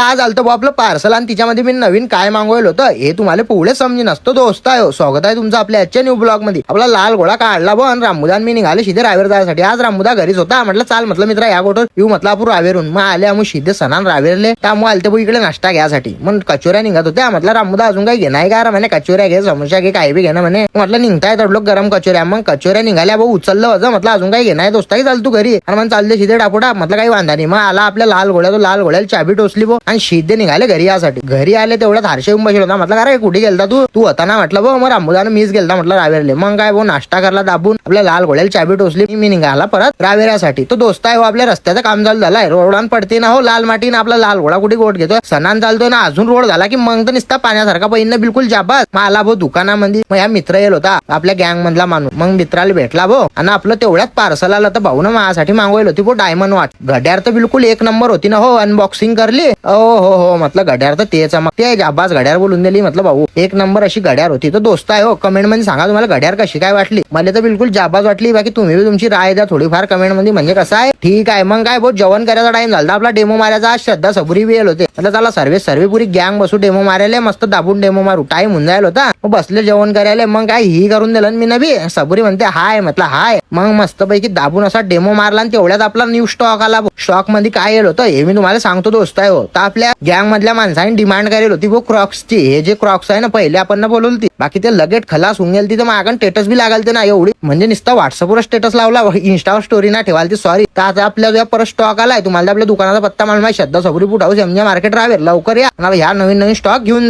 आज आलतं बा आपलं पार्सल आणि तिच्यामध्ये मी नवीन काय मागवलं होतं हे तुम्हाला पुढे समजी नसतो दोस्त आहे. स्वागत आहे तुमचं आपल्या आजच्या न्यू ब्लॉग मध्ये. आपला लाल घोडा काढला बन राममुदान मी निघाले सीधे रावेर जायसाठी. आज राममुदा घरीच होता. म्हटलं चाल म्हटलं मित्रा या गोठवर येऊ म्हटलं आपण रावेरून. मग आले आम्ही सीधे सणान रावेरले. त्यामुळे आलते भाऊ इकडे नाश्ता घ्यासाठी. मग कचोऱ्या निघत होत्या. म्हटलं राममुदा अजून काही घेणार का म्हणे. कचोऱ्या घे समोसा घे काही बी घेणं म्हणे. म्हटलं निघताय तडलोक गरम कचोऱ्या. मग कचोऱ्या निघाल्या भाऊ उचललं होतं. म्हटलं अजून काही घेणार दोस्ता की चाल तू घरी. आणि मग चालते सीधे डापोटा. म्हटलं काही वांधा नाही. मग आला आपल्या लाल घोड्या. तो लाल घोड्याला चाबी टोचली बो आणि सीधे निघाले घरी यासाठी. घरी आले तेवढ्यात हर्षे येऊन बसला होता. म्हटलं अरे कुठे गेलता तू होता ना म्हटलं भाऊ. मग राममुदानं मीच गेलता म्हटलं रावेरले. मग काय भाऊ नाश्ता करला दाबून आपल्या लाल घोड्याला चाबी टोचली. मी निघाला परत रावेरासाठी. तो दोस्त आहे आपल्या रस्त्याचं काम चालू झालाय. रोडान पडते ना हो लाल माटी ना आपला लाल घोडा कुठे गोट घेतोय. सणान चालतोय ना अजून रोड झाला की मग तर निसता पाण्यासारखा पहिनं बिलकुल जाबाज. मग आला भाऊ दुकानामध्ये. मग या मित्र येल होता आपल्या गँग मधला माणूस. मग मित्राला भेटला भाऊ आणि आपलं तेवढ्यात पार्सल आलं. तर भाऊ ना माझ्यासाठी मागवली होती भाऊ डायमंड वॉच. घड्याळ तर बिलकुल एक नंबर होती ना हो. अनबॉक्सिंग करली हो म्हटलं घड्याळ तर तेच मग ते जाबाज घड्याळ बोलून दिली. म्हटलं भाऊ एक नंबर अशी घड्याळ होती. तर दोस्त आहे हो कमेंट मध्ये सांगा तुम्हाला घड्याळ कशी काय वाटली. मला तर बिलकुल जाबाज वाटली. बाकी तुम्ही बी तुमची राय द्या थोडीफार कमेंट मध्ये. म्हणजे कसं आहे ठीक आहे. मग काय भाऊ जेवण करायचा टाइम झाला. आपला डेमो मारायचा. आज श्रद्धा सबुरी वेळ होते. म्हटलं चला सर्वे पुरी गँग बसू डेमो मारायला. मस्त दाबून डेमो मारू. टाइम होऊन जायला होता. मग बसले जेवण करायला. मग काय ही करून दिलं मी नवी. सबुरी म्हणते हाय म्हटलं हाय. मग मस्त पैकी दाबून असा डेमो मारला. आणि तेवढ्यात आपला न्यू स्टॉक आला. स्टॉक मध्ये काय येल होतं हे मी तुम्हाला सांगतो दोस्त आहे हो. तर आपल्या गँग मधल्या माणसाने डिमांड करेल होती वो क्रॉक्सची. हे जे क्रॉक्स आहे ना पहिले आपण बोलवली बाकी ते लगेच खलास होऊन गेली. तर मागं स्टेटस बी लागाल ना एवढी. म्हणजे नुसता व्हॉट्सअपवर स्टेटस लावला इंस्टावर स्टोरी ना ठेवाल ती सॉरी. तर आता आपल्या परत स्टॉक आलाय. तुम्हाला आपल्या दुकानाचा पत्ता मालूम आहे. Shraddha Saburi food house MJ market Raver. लवकर या ह्या नवीन स्टॉक घेऊन जा.